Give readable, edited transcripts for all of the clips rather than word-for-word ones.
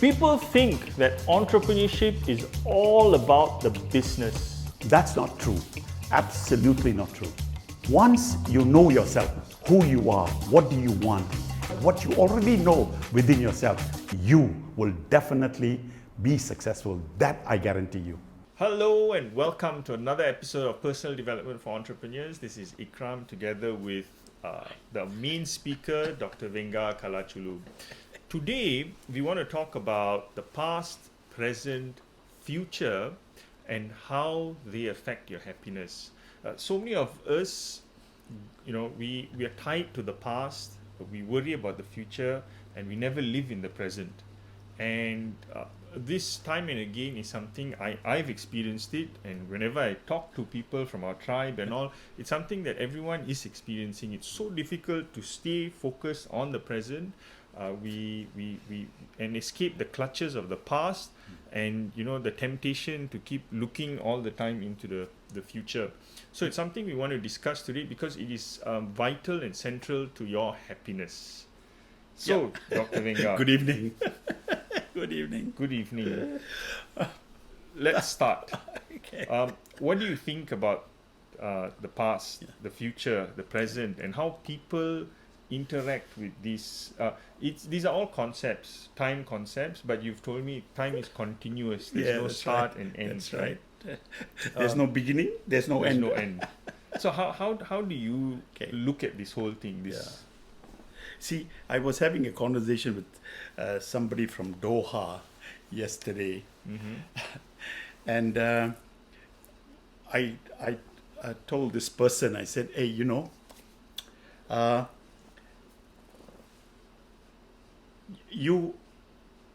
People think that entrepreneurship is all about the business. That's not true. Absolutely not true. Once you know yourself, who you are, what do you want, what you already know within yourself, you will definitely be successful. That I guarantee you. Hello and welcome to another episode of Personal Development for Entrepreneurs. This is Ikram together with the main speaker, Dr. Venga Kalachulu. Today, we want to talk about the past, present, future, and how they affect your happiness. So many of us, we are tied to the past, we worry about the future, and we never live in the present. And this time and again is something I've experienced it, and whenever I talk to people from our tribe and all, it's something that everyone is experiencing. It's so difficult to stay focused on the present. We escape the clutches of the past, and the temptation to keep looking all the time into the future. So it's something we want to discuss today because it is vital and central to your happiness. So, Dr. Venga. Good evening. Good evening. Good evening. Let's start. Okay. What do you think about the past, the future, the present, and how people interact with these? These are all concepts, time concepts, but you've told me time is continuous. There's no start and end. That's right. There's no beginning, there's no There's end. no end. So how do you Okay. look at this whole thing? See, I was having a conversation with somebody from Doha yesterday, and I told this person, I said, hey,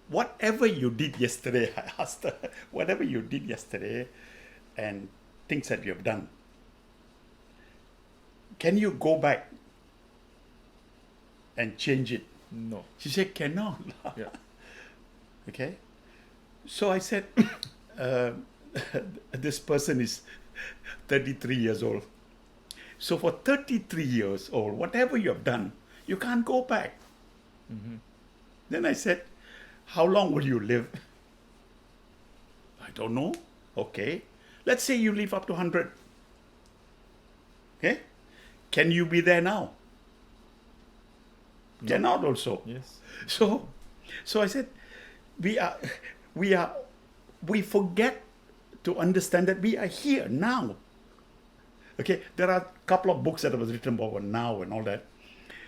whatever you did yesterday, I asked her, whatever you did yesterday and things that you have done, can you go back and change it? No. She said, cannot. Yeah. Okay. So I said, this person is 33 years old. So for 33 years old, whatever you have done, you can't go back. Then I said, how long will you live? I don't know. Okay. Let's say you live up to 100. Okay. Can you be there now? No. Cannot also. Yes. So I said, we forget to understand that we are here now. Okay, there are a couple of books that was written about now and all that,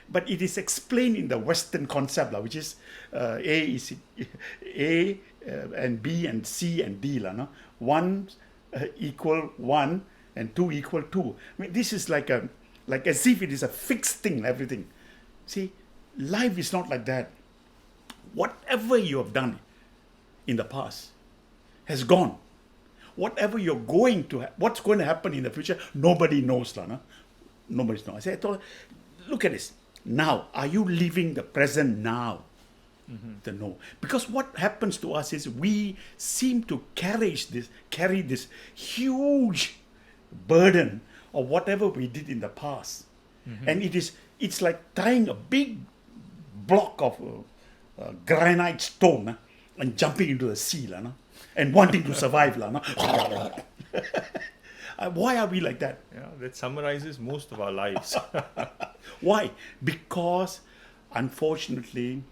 but it is explained in the Western concept, which is A and B and C and D, no? 1 equal 1 and 2 equal 2. I mean, this is like as if it is a fixed thing, everything. See, life is not like that. Whatever you have done in the past has gone. Whatever you're going to, what's going to happen in the future, nobody knows. No? Nobody knows. I thought, look at this. Now, are you living the present now? The no. Because what happens to us is we seem to carry this huge burden of whatever we did in the past. And it's like tying a big block of granite stone and jumping into the sea and wanting to survive. Why are we like that? Yeah, that summarizes most of our lives. Why? Because unfortunately,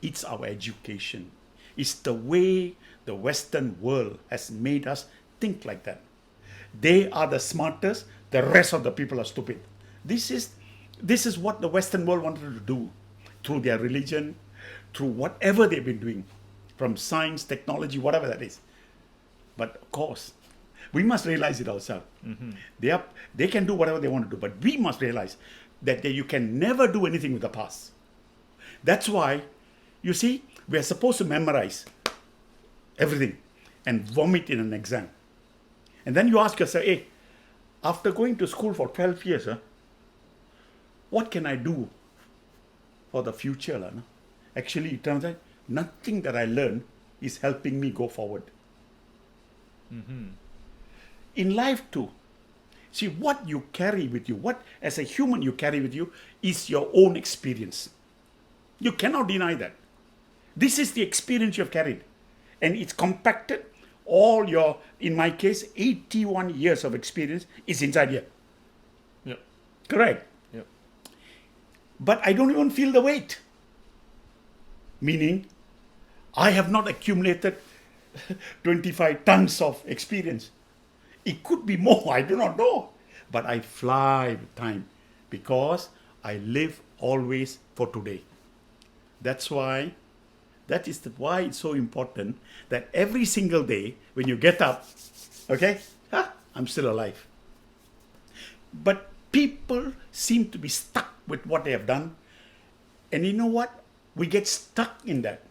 it's our education. It's the way the Western world has made us think like that. They are the smartest, the rest of the people are stupid. This is what the Western world wanted to do through their religion, through whatever they've been doing, from science, technology, whatever that is. But of course, we must realize it ourselves. They can do whatever they want to do, but we must realize that you can never do anything with the past. That's why, you see, we are supposed to memorize everything and vomit in an exam. And then you ask yourself, hey, after going to school for 12 years, what can I do for the future? Actually, it turns out nothing that I learned is helping me go forward. In life too, see, what you carry with you, what as a human you carry with you is your own experience. You cannot deny that. This is the experience you've carried. And it's compacted. All your, in my case, 81 years of experience is inside here. Yep. Correct. Yep. But I don't even feel the weight. Meaning, I have not accumulated 25 tons of experience. It could be more, I do not know. But I fly with time because I live always for today. That's why, why it's so important that every single day when you get up, okay, I'm still alive. But people seem to be stuck with what they have done. And you know what? We get stuck in that.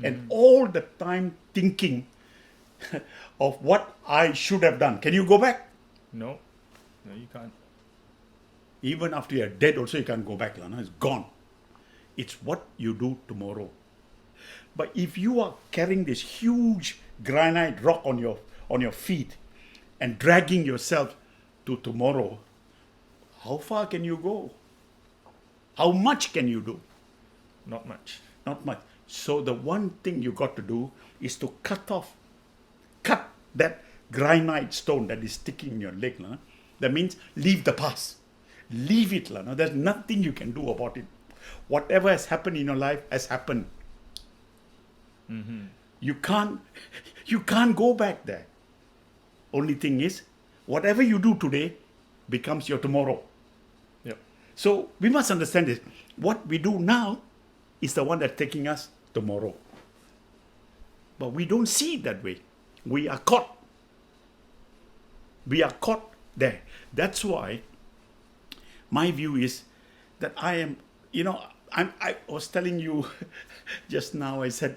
And all the time thinking of what I should have done. Can you go back? No, you can't. Even after you're dead also you can't go back. It's gone. It's what you do tomorrow. But if you are carrying this huge granite rock on your feet and dragging yourself to tomorrow, how far can you go? How much can you do? Not much. Not much. So the one thing you got to do is to cut that granite stone that is sticking in your leg. That means leave the past. Leave it. There's nothing you can do about it. Whatever has happened in your life has happened. You can't go back there. Only thing is, whatever you do today becomes your tomorrow. Yep. So we must understand this. What we do now is the one that's taking us tomorrow. But we don't see it that way. We are caught. We are caught there. That's why my view is that I was telling you just now, I said,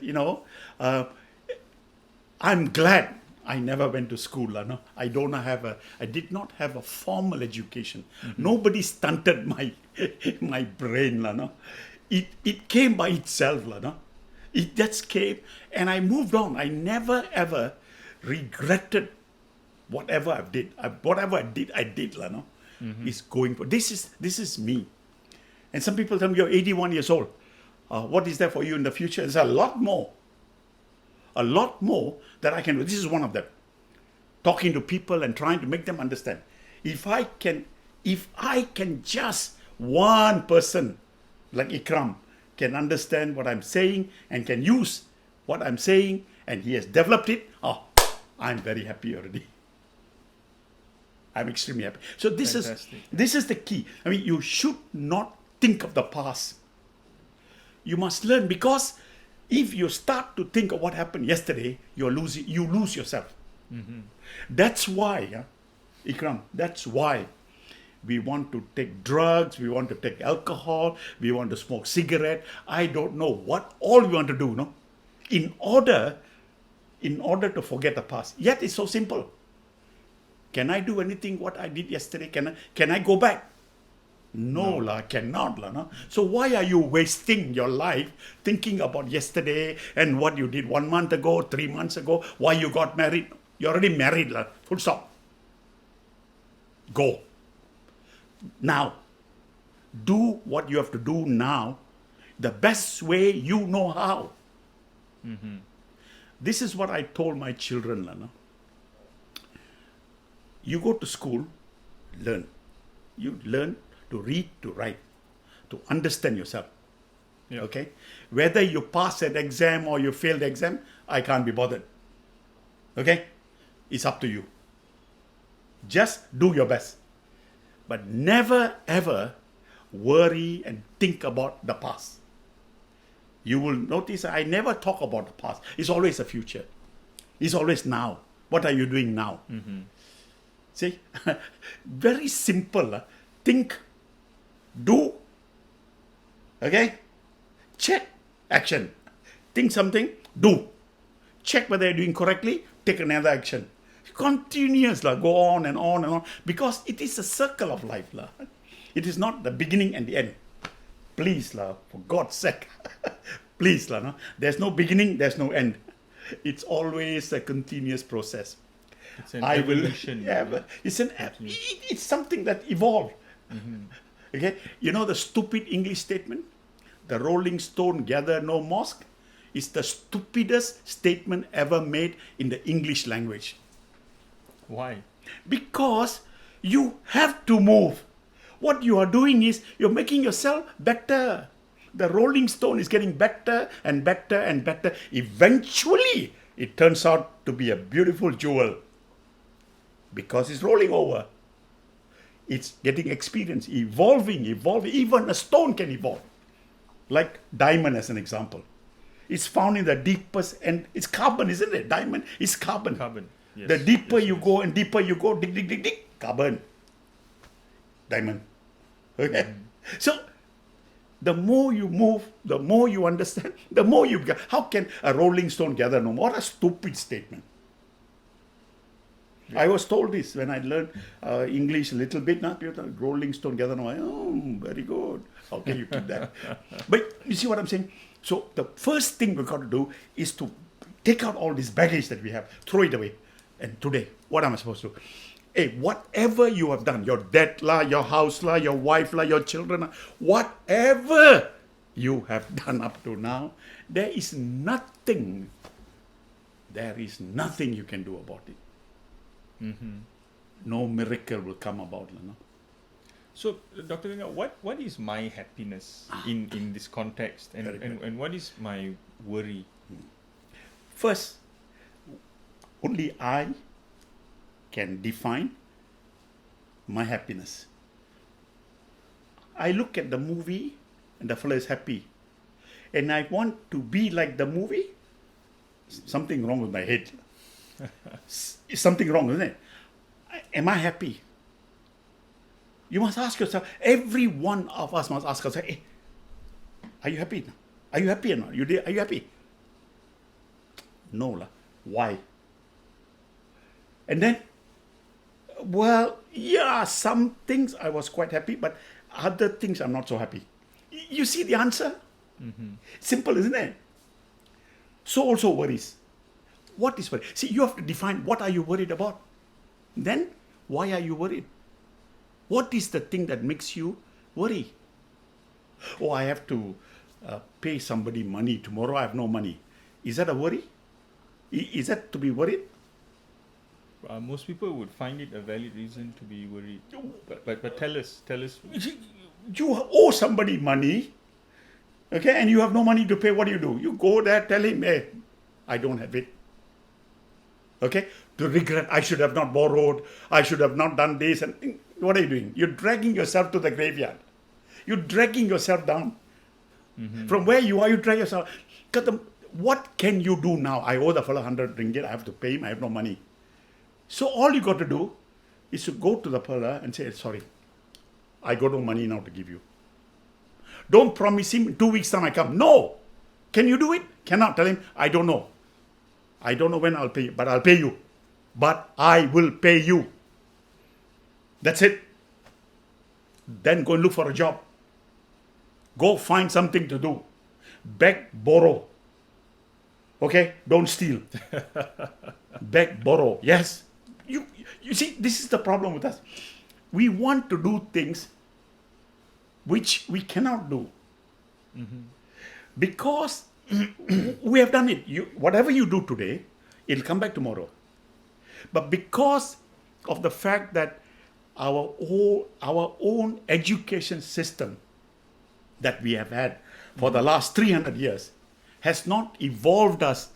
I'm glad I never went to school. I did not have a formal education. Nobody stunted my brain. It came by itself. It just came and I moved on. I never ever regretted whatever I did. Whatever I did. Is going for. This is me. And some people tell me, you're 81 years old. What is there for you in the future? There's a lot more that I can do. This is one of them. Talking to people and trying to make them understand. If I can just one person like Ikram can understand what I'm saying and can use what I'm saying and he has developed it, I'm very happy already. I'm extremely happy. So this is the key. I mean, you should not think of the past. You must learn, because if you start to think of what happened yesterday, you lose yourself. That's why, Ikram, that's why we want to take drugs, we want to take alcohol, we want to smoke cigarette. I don't know what all we want to do, no? In order to forget the past. Yet it's so simple. Can I do anything what I did yesterday? Can I go back? No, cannot. No? So why are you wasting your life thinking about yesterday and what you did 1 month ago, 3 months ago, why you got married? You're already married, full stop. Go. Now. Do what you have to do now, the best way you know how. This is what I told my children. No? You go to school, learn. You learn to read, to write, to understand yourself. Yeah. Okay? Whether you pass an exam or you fail the exam, I can't be bothered. Okay? It's up to you. Just do your best. But never ever worry and think about the past. You will notice I never talk about the past. It's always the future. It's always now. What are you doing now? See? Very simple. Think, do, okay? Check, action. Think something, do. Check whether you're doing correctly, take another action. Continuous, go on and on and on. Because it is a circle of life. It is not the beginning and the end. Please, for God's sake. Please, no? There's no beginning, there's no end. It's always a continuous process. It's an evolution. It's something that evolved. Okay? You know the stupid English statement? The rolling stone gather no mosque? is the stupidest statement ever made in the English language. Why? Because you have to move. What you are doing is you're making yourself better. The rolling stone is getting better and better and better. Eventually, it turns out to be a beautiful jewel because it's rolling over. It's getting experience, evolving. Even a stone can evolve. Like diamond as an example. It's found in the deepest, and it's carbon, isn't it? Diamond is carbon. Carbon. Yes. The deeper Yes, you yes. go and deeper you go, dig, carbon. Diamond. Okay? So, the more you move, the more you understand, the more you get. How can a rolling stone gather no more? What a stupid statement. I was told this when I learned English a little bit. Now, people thought, rolling stone gather no more. Oh, very good. How can you keep that? But you see what I'm saying? So the first thing we've got to do is to take out all this baggage that we have, throw it away. And today, what am I supposed to do? Hey, whatever you have done, your debt lah, your house lah, your wife lah, your children lah, whatever you have done up to now, there is nothing you can do about it. No miracle will come about. No? So, Dr. Venga, what is my happiness in this context, and what is my worry? First, only I can define my happiness. I look at the movie and the fellow is happy, and I want to be like the movie. Something wrong with my head. Something wrong, isn't it? Am I happy? You must ask yourself, every one of us must ask ourselves, hey, are you happy? Are you happy or not? Are you happy? No lah. Why? And then, well, yeah, some things I was quite happy, but other things I'm not so happy. You see the answer? Simple, isn't it? So also worries. What is worry? See, you have to define what are you worried about. Then, why are you worried? What is the thing that makes you worry? Oh, I have to pay somebody money. Tomorrow I have no money. Is that a worry? Is that to be worried? Most people would find it a valid reason to be worried. But tell us. You owe somebody money, okay, and you have no money to pay. What do? You go there, tell him, hey, I don't have it. Okay, to regret, I should have not borrowed, I should have not done this. And what are you doing? You're dragging yourself to the graveyard. You're dragging yourself down. From where you are, you drag yourself. What can you do now? I owe the fellow 100 ringgit, I have to pay him, I have no money. So all you got to do is to go to the fellow and say, sorry, I got no money now to give you. Don't promise him 2 weeks time I come. No. Can you do it? Cannot. Tell him, I don't know. I don't know when I'll pay you, but I'll pay you. But I will pay you. That's it. Then go and look for a job. Go find something to do. Beg, borrow. Okay? Don't steal. Beg, borrow. Yes. You see, this is the problem with us. We want to do things which we cannot do. Because we have done it. Whatever you do today, it'll come back tomorrow. But because of the fact that our own education system that we have had for the last 300 years has not evolved us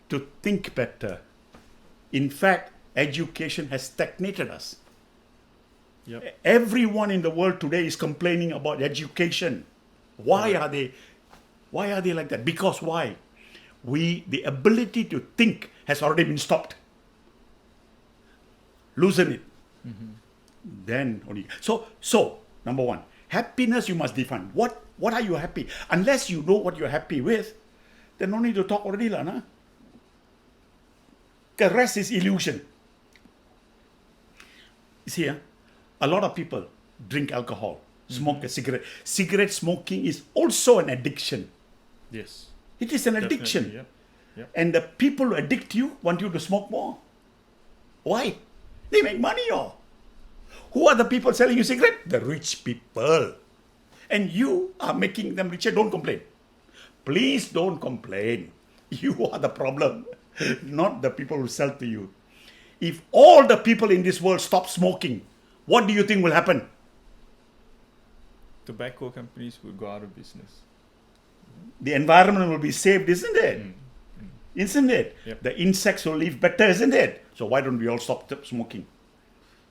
to think better. In fact, education has stagnated us. Yep. Everyone in the world today is complaining about education. Why are they like that? Because why? The ability to think has already been stopped. Loosen it. Then only. So number one, happiness you must define. What are you happy? Unless you know what you're happy with, then no need to talk already lah. Nah? The rest is illusion. You see, a lot of people drink alcohol, smoke a cigarette. Cigarette smoking is also an addiction. Yes. It is an addiction. Definitely, yep. And the people who addict you want you to smoke more. Why? They make money, oh. Who are the people selling you cigarette? The rich people. And you are making them richer. Don't complain. Please don't complain. You are the problem, not the people who sell to you. If all the people in this world stop smoking, what do you think will happen? Tobacco companies would go out of business. The environment will be saved, isn't it? Isn't it? Yep. The insects will live better, isn't it? So why don't we all stop smoking?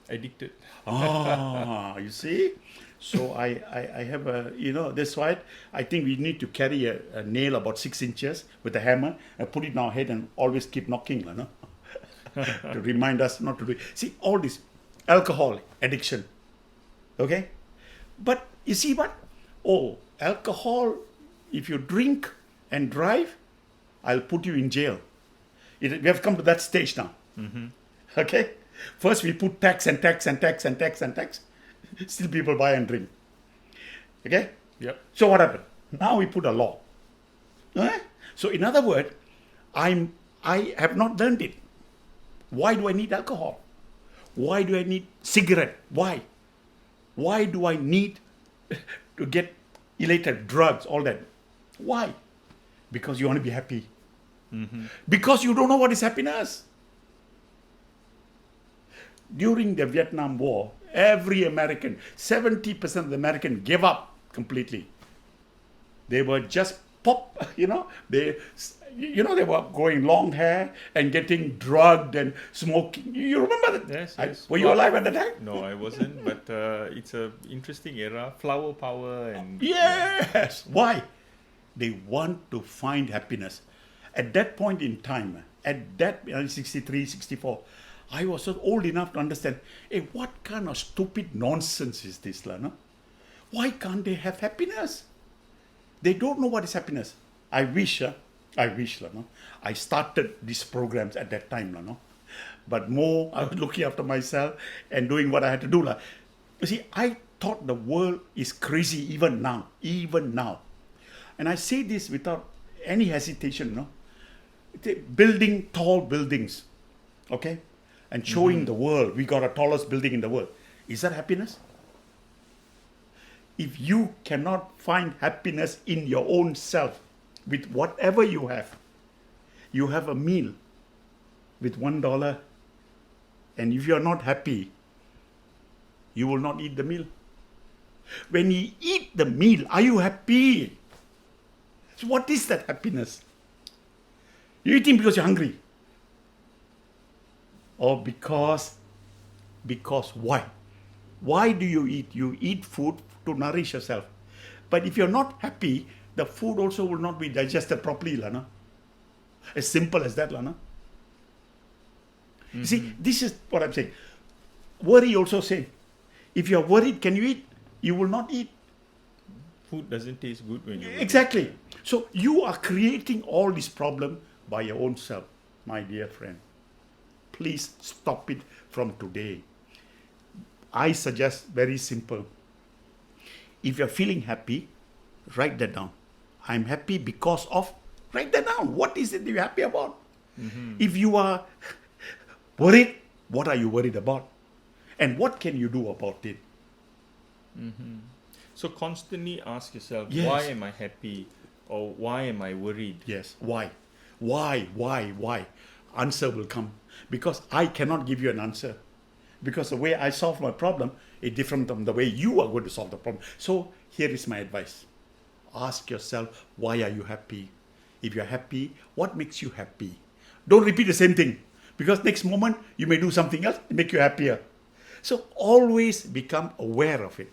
Addicted. You see? So I have a, that's why I think we need to carry a nail about 6 inches with a hammer and put it in our head and always keep knocking, no? To remind us not to do it. See, all this alcohol addiction, okay? But you see what? Oh, alcohol, if you drink and drive, I'll put you in jail. We have come to that stage now. Okay? First we put tax and tax and tax and tax and tax. Still people buy and drink. Okay? Yep. So what happened? Now we put a law. Okay? So in other words, I have not learned it. Why do I need alcohol? Why do I need cigarette? Why? Why do I need to get elated, drugs, all that? Why? Because you want to be happy. Because you don't know what is happiness. During the Vietnam War, every American, 70% of the Americans gave up completely. They were just they were growing long hair and getting drugged and smoking. You remember that? Yes. Were you alive at the time? No, I wasn't, but it's a interesting era. Flower power and... Yes. Why? They want to find happiness. At that point in time, 63, 64, I was so old enough to understand, hey, what kind of stupid nonsense is this, no? Why can't they have happiness? They don't know what is happiness. I wish, no? I started these programs at that time, no? But more, I was looking after myself and doing what I had to do. You see, I thought the world is crazy even now. And I say this without any hesitation, no? Building tall buildings, okay? And showing the world, we got the tallest building in the world. Is that happiness? If you cannot find happiness in your own self, with whatever you have a meal with $1, and if you're not happy, you will not eat the meal. When you eat the meal, are you happy? So what is that happiness? You're eating because you're hungry. Or because why? Why do you eat? You eat food to nourish yourself. But if you're not happy, the food also will not be digested properly, no? As simple as that, no? You see, this is what I'm saying. Worry also same. If you're worried, can you eat? You will not eat. Food doesn't taste good when you... Exactly. So you are creating all this problem by your own self, my dear friend. Please stop it from today. I suggest very simple. If you're feeling happy, write that down. I'm happy because of, write that down. What is it that you're happy about? If you are worried, what are you worried about? And what can you do about it? So constantly ask yourself, Yes. why am I happy? Or why am I worried? Yes. Why? Answer will come. Because I cannot give you an answer. Because the way I solve my problem is different from the way you are going to solve the problem. So here is my advice. Ask yourself, why are you happy? If you're happy, what makes you happy? Don't repeat the same thing. Because next moment, you may do something else to make you happier. So always become aware of it.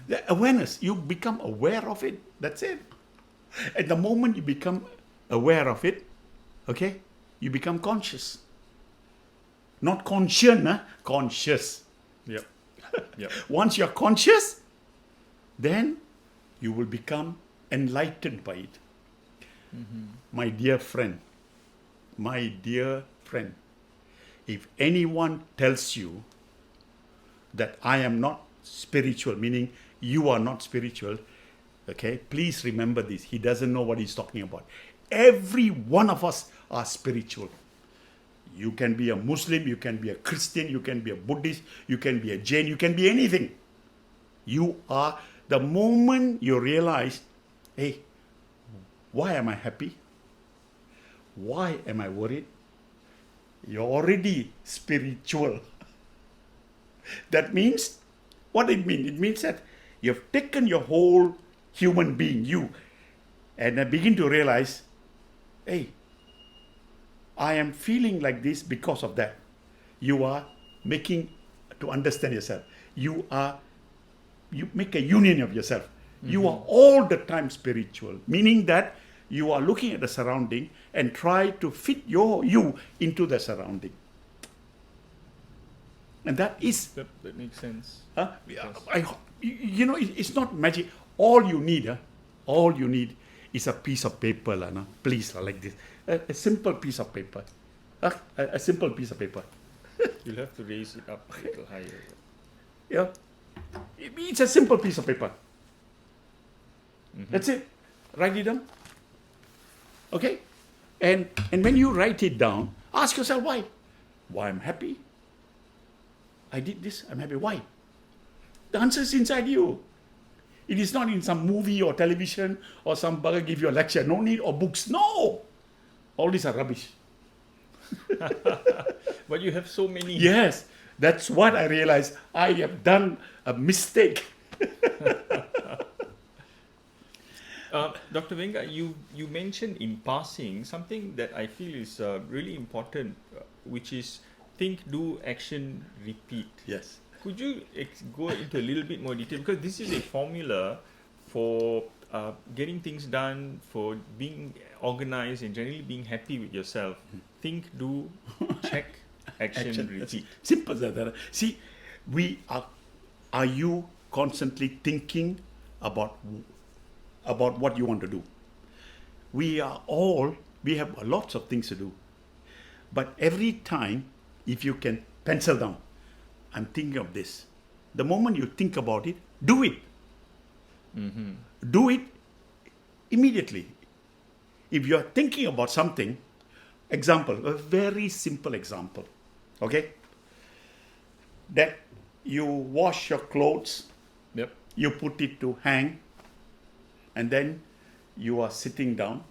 The awareness, you become aware of it. That's it. At the moment you become aware of it, okay, you become conscious. Not conscious, conscious. Yep. Once you're conscious, then you will become enlightened by it. My dear friend, if anyone tells you that I am not spiritual, meaning you are not spiritual, okay, please remember this. He doesn't know what he's talking about. Every one of us are spiritual. You can be a Muslim, you can be a Christian, you can be a Buddhist, you can be a Jain, you can be anything. You are, the moment you realize, hey, Why am I happy? Why am I worried? You're already spiritual. That means, what it means? It means that you've taken your whole human being, you, and I begin to realize, hey, I am feeling like this because of that. You are making to understand yourself. You make a union of yourself. Mm-hmm. You are all the time spiritual, meaning that you are looking at the surrounding and try to fit you into the surrounding. And that is... That makes sense. It's not magic. All you need is a piece of paper, please, like this. A simple piece of paper. A simple piece of paper. You'll have to raise it up a little higher. Yeah. It's a simple piece of paper. Mm-hmm. That's it. Write it down. Okay? And when you write it down, ask yourself why. Why I'm happy? I did this, I'm happy. Why? The answer is inside you. It is not in some movie or television or some bugger give you a lecture. No need or books. No! All these are rubbish. But you have so many. Yes. That's what I realized. I have done a mistake. Dr. Venga, you mentioned in passing something that I feel is really important, which is think, do, action, repeat. Yes. Could you go into a little bit more detail? Because this is a formula for getting things done, for being organized and generally being happy with yourself. Think, do, check, action, repeat. Simple as that. See, are you constantly thinking about what you want to do? We have lots of things to do. But every time, if you can pencil down, I'm thinking of this. The moment you think about it, do it. Mm-hmm. Do it immediately. If you're thinking about something, example, a very simple example, okay? That you wash your clothes, yep. You put it to hang, and then you are sitting down,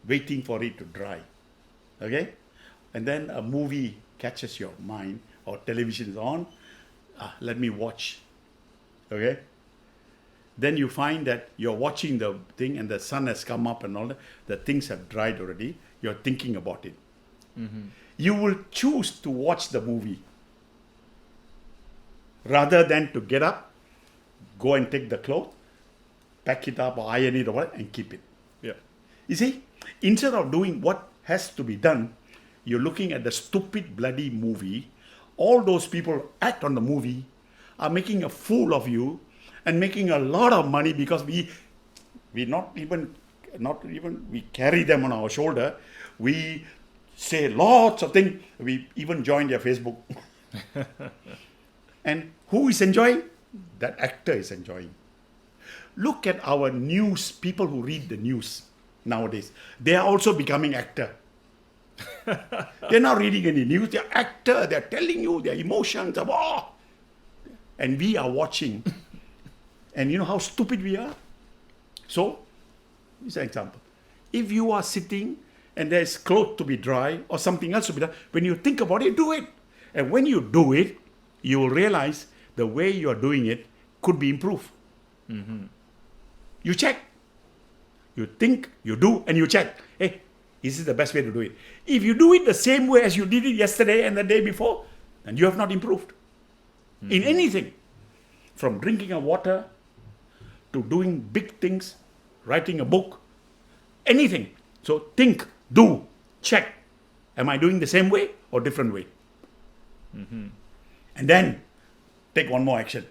waiting for it to dry, okay? And then a movie catches your mind, or television is on, let me watch, okay? Then you find that you're watching the thing and the sun has come up and all that, the things have dried already, you're thinking about it. Mm-hmm. You will choose to watch the movie rather than to get up, go and take the cloth, pack it up or iron it or what, and keep it. Yeah. You see, instead of doing what has to be done, you're looking at the stupid bloody movie. All those people act on the movie are making a fool of you and making a lot of money because we carry them on our shoulder. We say lots of things. We even join their Facebook. And who is enjoying? That actor is enjoying. Look at our news, people who read the news nowadays. They are also becoming actor. They're not reading any news. They're actor. They're telling you their emotions. And we are watching. And you know how stupid we are? So, this is an example. If you are sitting and there's clothes to be dry or something else to be done, when you think about it, do it. And when you do it, you will realize the way you are doing it could be improved. Mm-hmm. You check. You think, you do, and you check. Hey, is this the best way to do it? If you do it the same way as you did it yesterday and the day before, then you have not improved. Mm-hmm. In anything. From drinking of water to doing big things, writing a book, anything. So think, do, check. Am I doing the same way or different way? Mm-hmm. And then take one more action.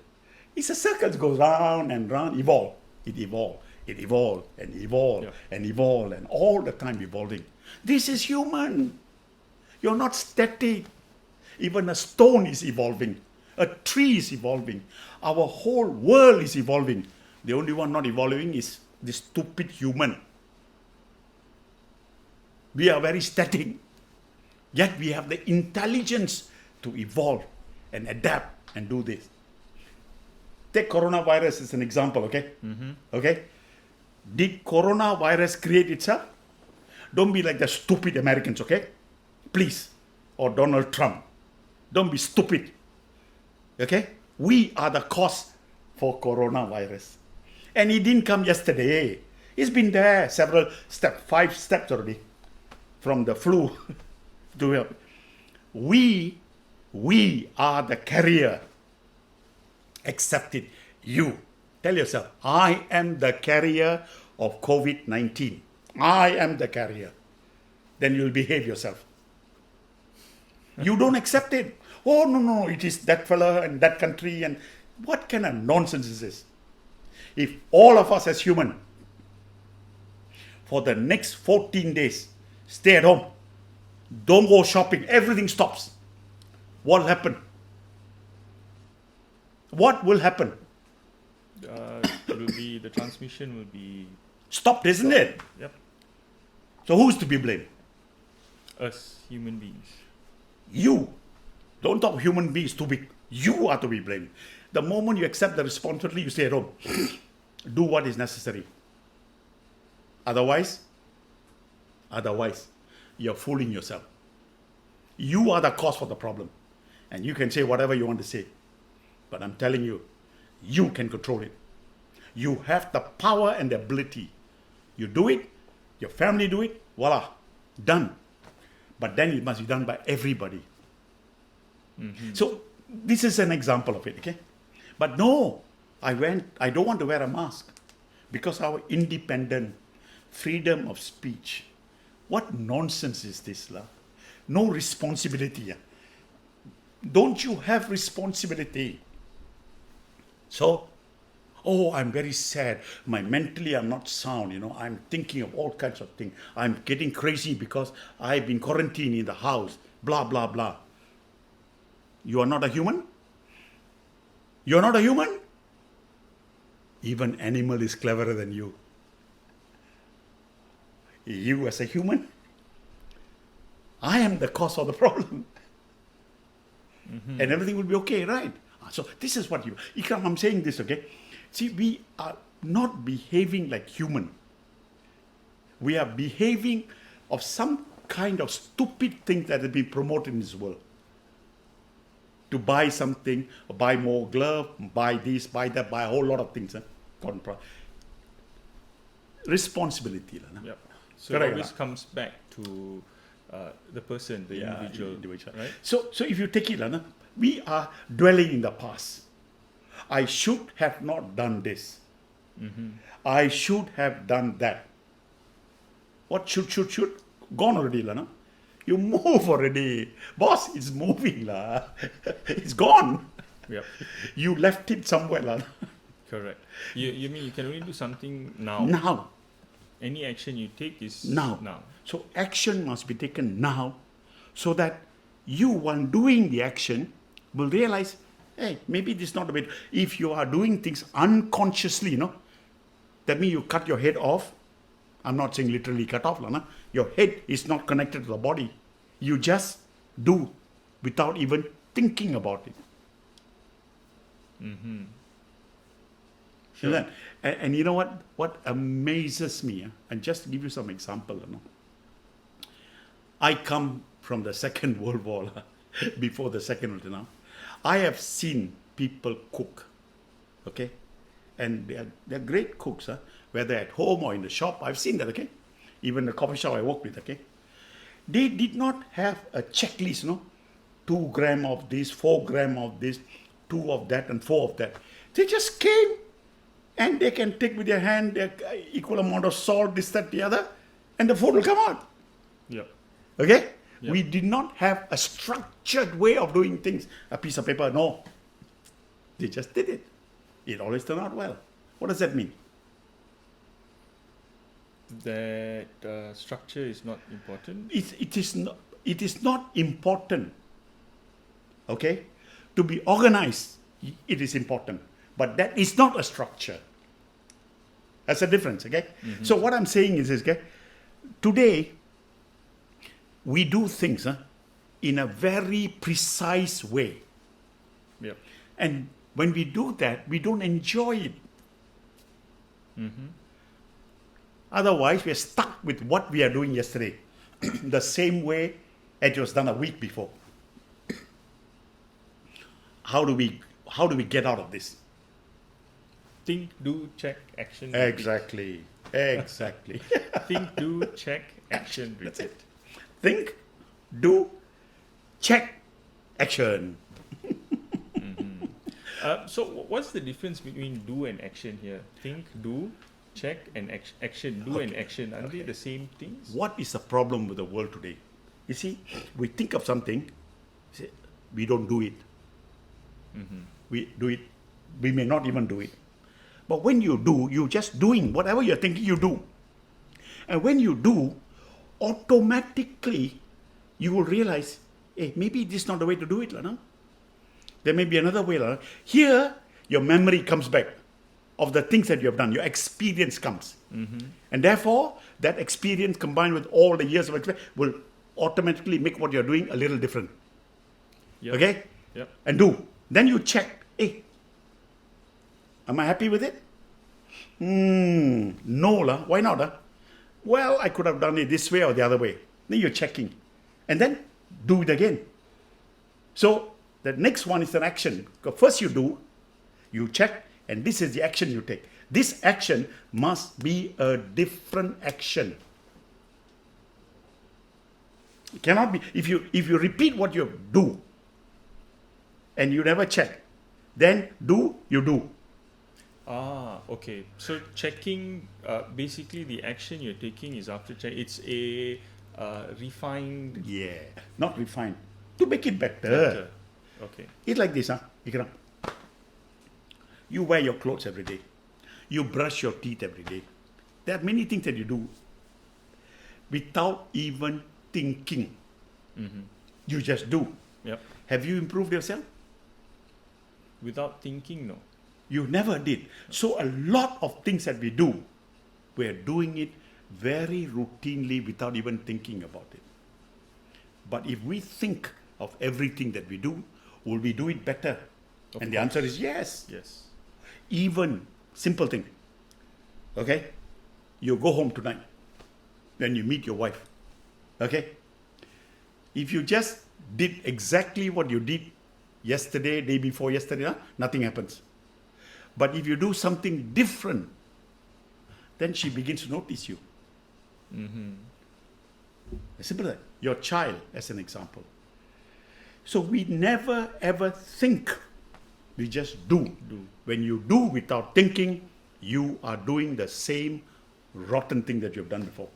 It's a circle that goes round and round, evolve. It evolves and evolve, yeah. And evolve, and all the time evolving. This is human. You're not static. Even a stone is evolving. A tree is evolving. Our whole world is evolving. The only one not evolving is this stupid human. We are very static. Yet we have the intelligence to evolve and adapt and do this. Take coronavirus as an example, okay? Mm-hmm. Okay? Did coronavirus create itself? Don't be like the stupid Americans, okay? Please. Or Donald Trump. Don't be stupid. Okay? We are the cause for coronavirus. And it didn't come yesterday. It's been there several steps, 5 steps already. From the flu to we are the carrier. Accept it. You. Tell yourself, I am the carrier of COVID-19. I am the carrier. Then you'll behave yourself. You don't accept it. Oh, no, it is that fella and that country. And what kind of nonsense is this? If all of us as human, for the next 14 days, stay at home, don't go shopping, everything stops, what will happen? What will happen? The transmission will be Stopped, isn't it? Yep. So who's to be blamed? Us human beings. You. Don't talk human beings too big. You are to be blamed. The moment you accept the responsibility, you stay at home. Do what is necessary. Otherwise, you're fooling yourself. You are the cause for the problem. And you can say whatever you want to say. But I'm telling you, you can control it. You have the power and the ability. You do it, your family do it, voila, done. But then it must be done by everybody. Mm-hmm. So this is an example of it, okay? But no, I don't want to wear a mask because our independent freedom of speech. What nonsense is this, lah? No responsibility. Don't you have responsibility? So, I'm very sad. Mentally, I'm not sound. I'm thinking of all kinds of things. I'm getting crazy because I've been quarantined in the house. Blah, blah, blah. You are not a human? You're not a human? Even animal is cleverer than you. You as a human? I am the cause of the problem. Mm-hmm. And everything will be okay, right? So this is what Ikram, I'm saying this, okay? See, we are not behaving like human. We are behaving of some kind of stupid thing that has been promoted in this world. To buy something, buy more glove, buy this, buy that, buy a whole lot of things. Responsibility. Yep. So it always comes back to the person, the individual. Right? So if you take it, we are dwelling in the past. I should have not done this. Mm-hmm. I should have done that. What should? Gone already, Lana. You move already. Boss is moving, lah. It's gone. Yep. You left it somewhere, Lana. Correct. You mean you can only do something now? Now. Any action you take is now. Now. So action must be taken now so that you, while doing the action, will realize, hey, maybe this is not a bit. If you are doing things unconsciously, that means you cut your head off. I'm not saying literally cut off, Lana. Your head is not connected to the body. You just do without even thinking about it. Mm-hmm. Sure. Sure. And you know what? What amazes me, and just to give you some example, I come from the Second World War, before the Second World War. I have seen people cook, okay? And they're great cooks, whether at home or in the shop. I've seen that, okay? Even the coffee shop I work with, okay? They did not have a checklist, 2 grams of this, 4 grams of this, 2 of that, and 4 of that. They just came, and they can take with their hand their equal amount of salt, this, that, the other, and the food will come out. Yep. Okay? Yep. We did not have a structured way of doing things. A piece of paper, no. They just did it. It always turned out well. What does that mean? That structure is not important? It is not important. Okay? To be organized, it is important. But that is not a structure. That's a difference, okay? Mm-hmm. So what I'm saying is this, okay? Today, we do things in a very precise way. Yep. And when we do that, we don't enjoy it. Mm-hmm. Otherwise, we're stuck with what we are doing yesterday, the same way it was done a week before. How do we get out of this? Think, do, check, action. Repeat. Exactly. Think, do, check, action. That's Repeat. it. Think, do, check, action. So what's the difference between do and action here? Think, do, check, and action. Do and action. Aren't they the same things? What is the problem with the world today? You see, we think of something, we don't do it. We do it, we may not even do it. But when you do, you're just doing whatever you're thinking you do. And when you do, automatically you will realize, hey, maybe this is not the way to do it. No? There may be another way. Here, your memory comes back of the things that you have done. Your experience comes. And therefore, that experience combined with all the years of experience will automatically make what you're doing a little different. Yep. Okay? Yep. And do. Then you check, hey, am I happy with it? No, lah. Why not? Well, I could have done it this way or the other way. Then you're checking. And then do it again. So the next one is an action. First you do, you check, and this is the action you take. This action must be a different action. It cannot be. If you repeat what you do, and you never check, then you do. Okay. So checking, basically the action you're taking is after check. It's a refined. Yeah, not refined. To make it better. Better. Okay. It's like this, Ikram. You wear your clothes every day. You brush your teeth every day. There are many things that you do without even thinking. You just do. Yep. Have you improved yourself? Without thinking, no. You never did. So a lot of things that we do, we're doing it very routinely without even thinking about it. But if we think of everything that we do, will we do it better? And the answer is yes. Yes. Even simple thing. Okay? You go home tonight. Then you meet your wife. Okay? If you just did exactly what you did yesterday, day before yesterday, nothing happens. But if you do something different, then she begins to notice you. Simple as that. Your child, as an example. So we never ever think. We just do. When you do without thinking, you are doing the same rotten thing that you've done before.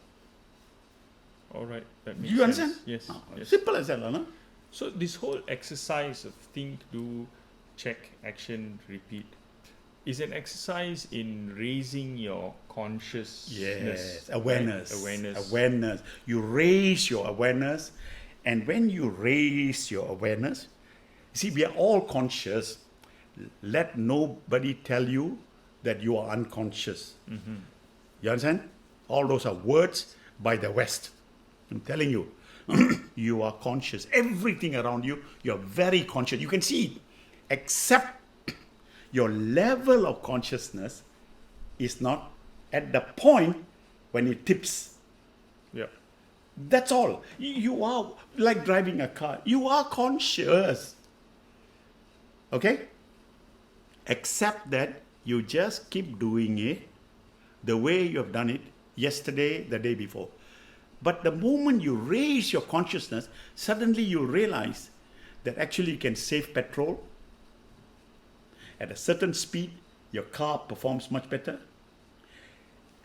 All right. That makes Do you understand? sense. Yes. Yes. Simple as that, no? So this whole exercise of think, do, check, action, repeat is an exercise in raising your consciousness. Yes, right? awareness. You raise your awareness, and when you raise your awareness, see, we are all conscious. Let nobody tell you that you are unconscious. You understand? All those are words by the West. I'm telling you, you are conscious. Everything around you, you're very conscious. You can see it, except your level of consciousness is not at the point when it tips. Yeah. That's all. You are like driving a car. You are conscious. Okay? Except that you just keep doing it the way you have done it yesterday, the day before. But the moment you raise your consciousness, suddenly you realize that actually you can save petrol. At a certain speed, your car performs much better.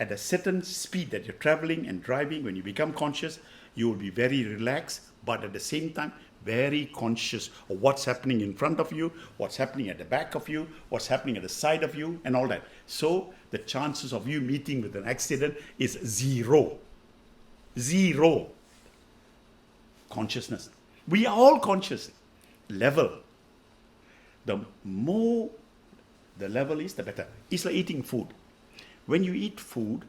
At a certain speed that you're traveling and driving, when you become conscious, you will be very relaxed, but at the same time, very conscious of what's happening in front of you, what's happening at the back of you, what's happening at the side of you, and all that. So the chances of you meeting with an accident is zero. Zero. Consciousness. We are all conscious. Level. The more the level is, the better. It's like eating food. When you eat food,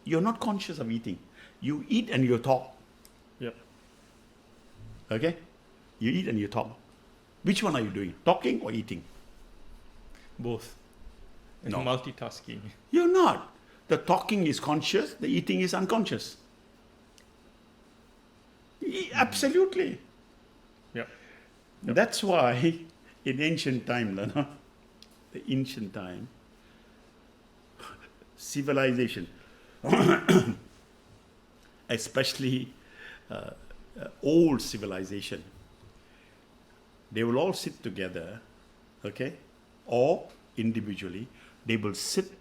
you're not conscious of eating. You eat and you talk. Yep. Okay? You eat and you talk. Which one are you doing? Talking or eating? Both. No. Multitasking. You're not. The talking is conscious, the eating is unconscious. Absolutely. Yep. That's why in ancient time, the ancient time, civilization, especially old civilization, they will all sit together, okay, or individually, they will sit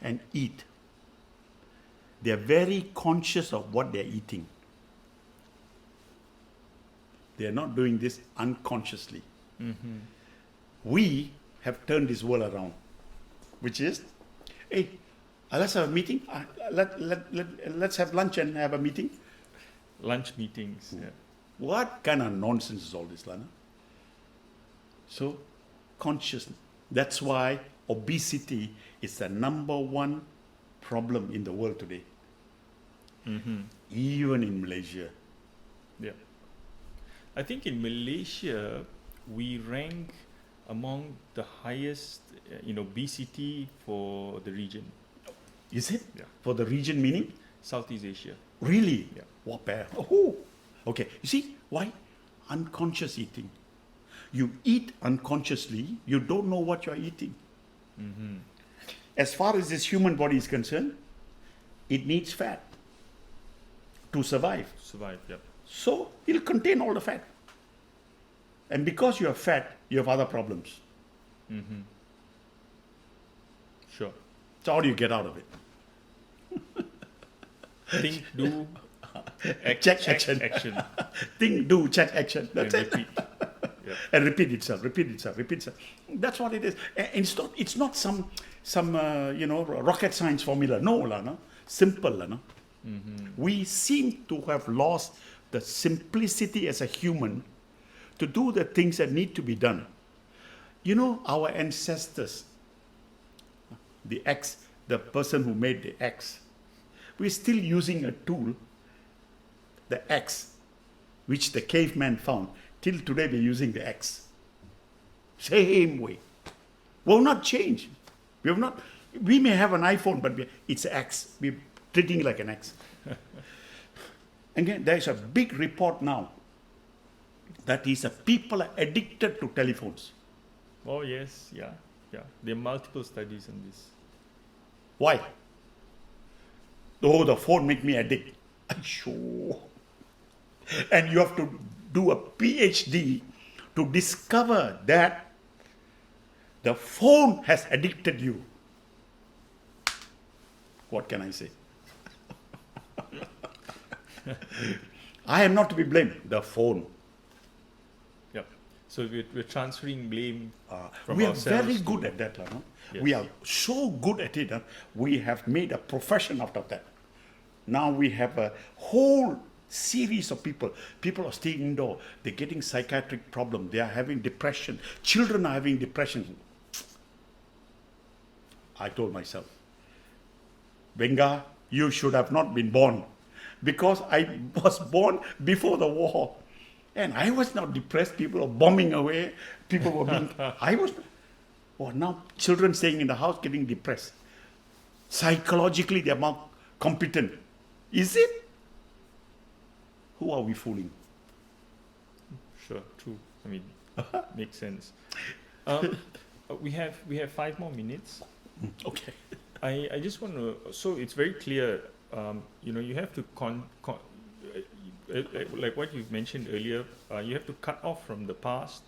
and eat. They are very conscious of what they are eating. They are not doing this unconsciously. We have turned this world around, which is, hey, let's have a meeting. Let's have lunch and have a meeting. Lunch meetings. Yeah. What kind of nonsense is all this, Lana? So, consciousness. That's why obesity is the number one problem in the world today. Even in Malaysia. Yeah. I think in Malaysia, we rank among the highest in obesity for the region, Is it? Yeah. For the region meaning? Southeast Asia. Really? Yeah. What bear? Oh. Okay. You see why? Unconscious eating. You eat unconsciously, you don't know what you're eating. As far as this human body is concerned, it needs fat to survive. Survive, yep. So it'll contain all the fat. And because you have fat, you have other problems. Sure. So how do you get out of it? Think, do, act, Check, action. action, Think, do, check, action. and That's it. repeat. Yeah. And repeat itself, repeat itself, repeat itself. That's what it is. And it's not some rocket science formula. No, Lana. Simple, Lana. We seem to have lost the simplicity as a human to do the things that need to be done. You know, our ancestors, the axe, the person who made the axe, we're still using a tool, the axe, which the caveman found. Till today, we're using the axe. Same way. Will not change. We have not. We may have an iPhone, but it's an axe. We're treating it like an axe. Again, there is a big report now that is people are addicted to telephones. Oh, yes, yeah. There are multiple studies on this. Why? Oh, the phone make me addict. Sure. And you have to do a PhD to discover that the phone has addicted you. What can I say? I am not to be blamed. The phone. Yep. So we're transferring blame from We are ourselves. very to- good at that, no? Yes. We are so good at it. We have made a profession out of that. Now we have a whole series of people. People are staying indoor. They're getting psychiatric problems. They are having depression. Children are having depression. I told myself, Venga, you should have not been born, because I was born before the war. And I was not depressed. People were bombing away. People were being... I was... Oh, now children staying in the house getting depressed. Psychologically, they're more competent. Is it? Who are we fooling? Sure, true. I mean, makes sense. We have 5 more minutes. Okay. I just want to. So it's very clear. You have to like what you've mentioned earlier. You have to cut off from the past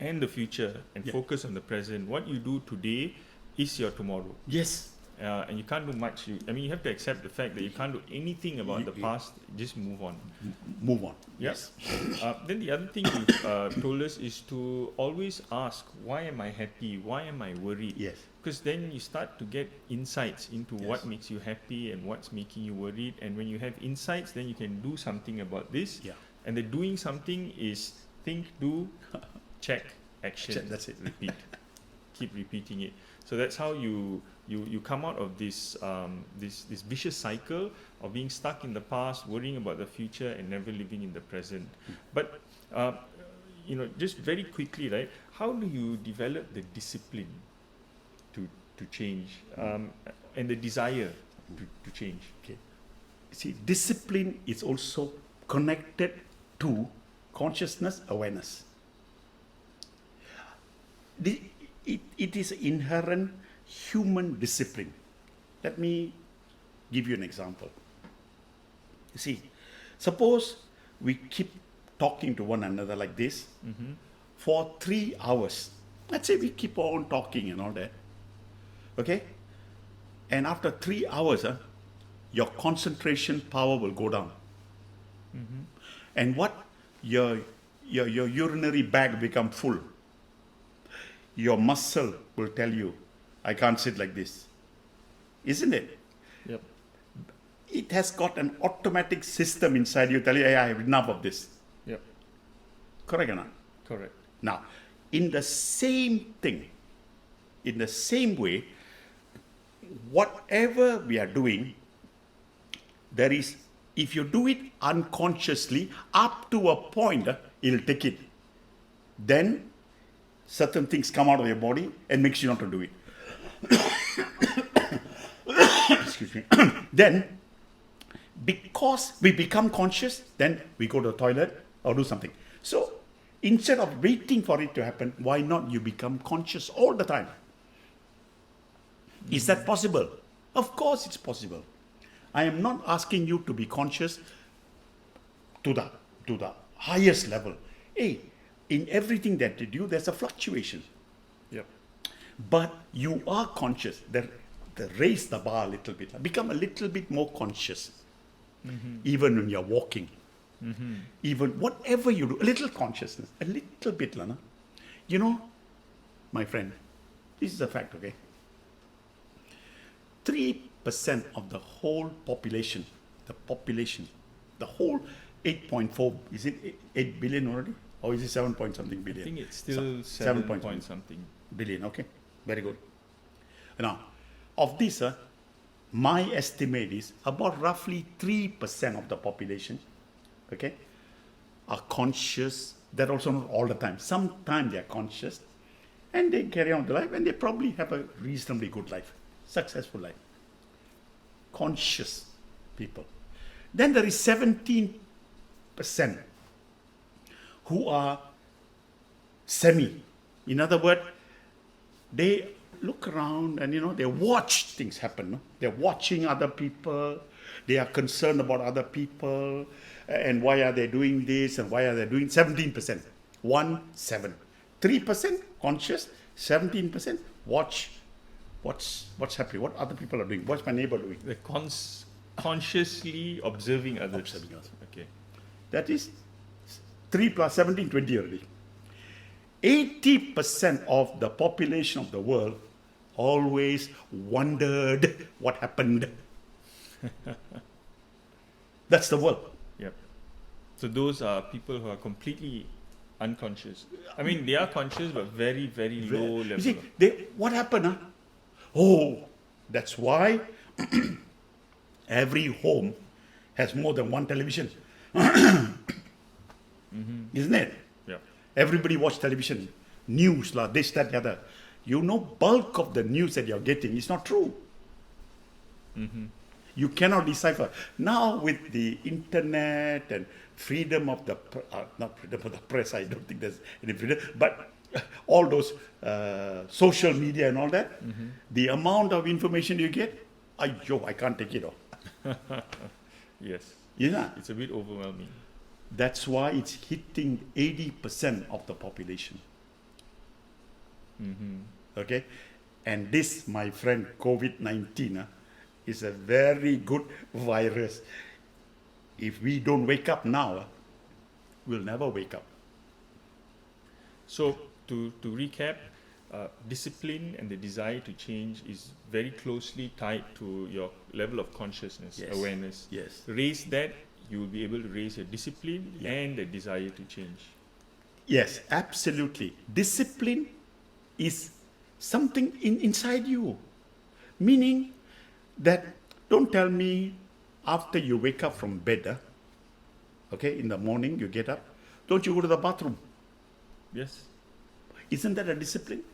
and the future and Yeah. focus on the present. What you do today is your tomorrow. Yes. And you can't do much. You have to accept the fact that you can't do anything about the past. Just move on. Move on. Yes. Then the other thing you told us is to always ask, why am I happy? Why am I worried? Yes. Because then you start to get insights into what Yes. makes you happy and what's making you worried. And when you have insights, then you can do something about this. Yeah. And the doing something is think, do, check, action. Check, that's it. Repeat. Keep repeating it. So that's how you come out of this this vicious cycle of being stuck in the past, worrying about the future, and never living in the present. But just very quickly, right? How do you develop the discipline to change and the desire to change. Okay. See, discipline is also connected to consciousness awareness. It is inherent human discipline. Let me give you an example. You see, suppose we keep talking to one another like this for 3 hours. Let's say we keep on talking and all that. Okay? And after 3 hours, your concentration power will go down. And what? Your urinary bag become full. Your muscle will tell you, I can't sit like this. Isn't it? Yep. It has got an automatic system inside you telling you, hey, I have enough of this. Yep. Correct or not? Correct. Now, in the same thing, in the same way, whatever we are doing, there is, if you do it unconsciously, up to a point, it'll take it. Then certain things come out of your body and makes you not to do it. Excuse me. Then, because we become conscious, then we go to the toilet or do something. So, instead of waiting for it to happen, why not you become conscious all the time? Is that possible? Of course it's possible. I am not asking you to be conscious to the highest level. Hey, in everything that you do, there's a fluctuation. Yep. But you are conscious. Raise the bar a little bit. Become a little bit more conscious. Even when you're walking. Even whatever you do, a little consciousness. A little bit, Lana. You know, my friend, this is a fact, okay? 3% of the whole population, the whole 8.4, is it 8 billion already? Or is it 7 point something billion? I think it's still 7 point something billion, okay? Very good. Now, of this, my estimate is about roughly 3% of the population, okay, are conscious. That also not all the time. Sometimes they are conscious and they carry on the life and they probably have a reasonably good life, successful life. Conscious people. Then there is 17% who are semi. In other words, they look around and they watch things happen. No? They're watching other people. They are concerned about other people and why are they doing this and why are they doing 17%. 1-7. 3% conscious, 17% watch what's happening, what other people are doing, what's my neighbor doing. the consciously observing others. Observing others. Okay. That is 3 plus 17, 20 already. 80% of the population of the world always wondered what happened. That's the world. Yep. So those are people who are completely unconscious. I mean, they are conscious, but very, very low level. You see, what happened? Oh, that's why every home has more than one television. Isn't it? Yeah. Everybody watch television, news, this, that, the other. Bulk of the news that you're getting is not true. You cannot decipher. Now with the internet and freedom of the, not freedom of the press, I don't think there's any freedom, but all those social media and all that, the amount of information you get, I can't take it all. Yes. Yeah. It's a bit overwhelming. That's why it's hitting 80% of the population. Okay? And this, my friend, COVID-19 is a very good virus. If we don't wake up now, we'll never wake up. So to recap, discipline and the desire to change is very closely tied to your level of consciousness, Yes. awareness. Yes. Raise that, you will be able to raise your discipline and the desire to change. Yes, absolutely. Discipline is something inside you. Meaning that, don't tell me after you wake up from bed, okay, in the morning you get up, don't you go to the bathroom? Yes, Isn't that a discipline?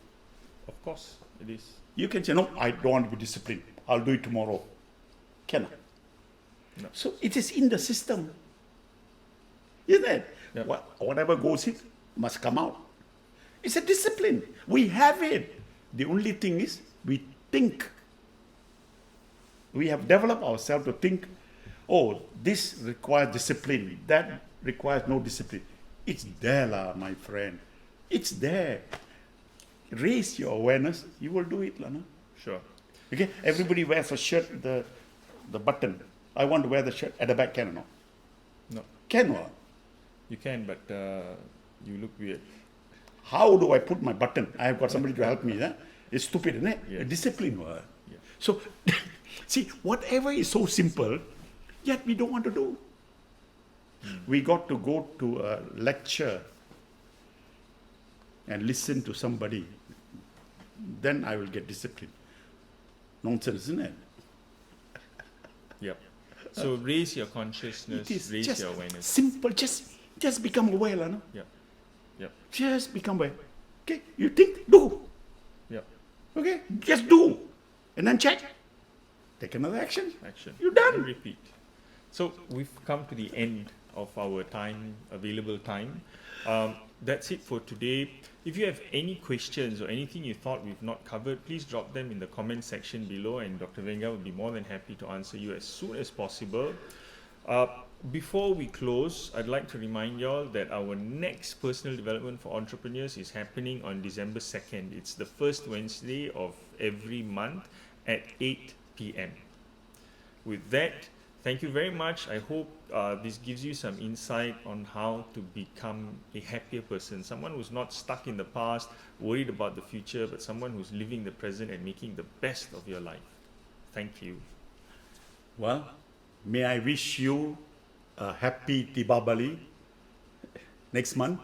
of course it is. You can say, no, I don't want to be disciplined. I'll do it tomorrow. Cannot. No. So it is in the system. Isn't it? Yep. Whatever goes in must come out. It's a discipline. We have it. The only thing is we think. We have developed ourselves to think, oh, this requires discipline, that requires no discipline. It's there, lah, my friend. It's there. Raise your awareness, you will do it, lah. No? Sure. Okay? Everybody wears a shirt, the button. I want to wear the shirt at the back, can or not? No, Can or not? you can, but you look weird. How do I put my button? I have got somebody to help me. Huh? It's stupid, isn't it? Yes. Discipline. What? Yeah. So, see, whatever is so simple, yet we don't want to do. We got to go to a lecture and listen to somebody. Then I will get disciplined. Nonsense, isn't it? Yep. So raise your consciousness, It is raise just your awareness. simple. Just become aware, lah, no? Yep. Yep. Just become aware. Okay, you think, do. Yep. Okay, just do, and then check. Take another action. Action. You're done. And repeat. So we've come to the end of our time, available time. That's it for today. If you have any questions or anything you thought we've not covered, please drop them in the comment section below, and Dr. Venga will be more than happy to answer you as soon as possible. Before we close, I'd like to remind y'all that our next personal development for entrepreneurs is happening on December 2nd. It's the first Wednesday of every month at 8 p.m. With that, thank you very much. I hope this gives you some insight on how to become a happier person. Someone who's not stuck in the past, worried about the future, but someone who's living the present and making the best of your life. Thank you. Well, may I wish you a happy Deepavali next month.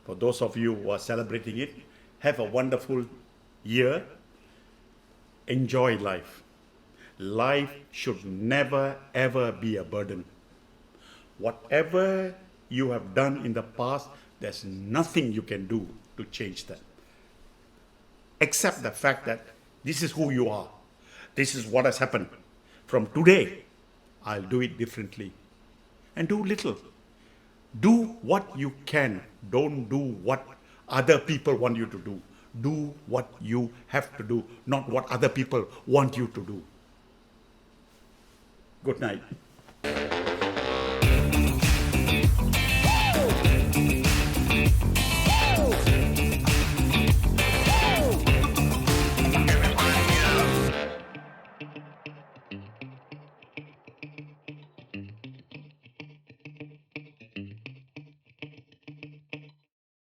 For those of you who are celebrating it, have a wonderful year. Enjoy life. Life should never ever be a burden. Whatever you have done in the past, there's nothing you can do to change that. Except the fact that this is who you are. This is what has happened. From today, I'll do it differently. And do little. Do what you can. Don't do what other people want you to do. Do what you have to do, not what other people want you to do. Good night.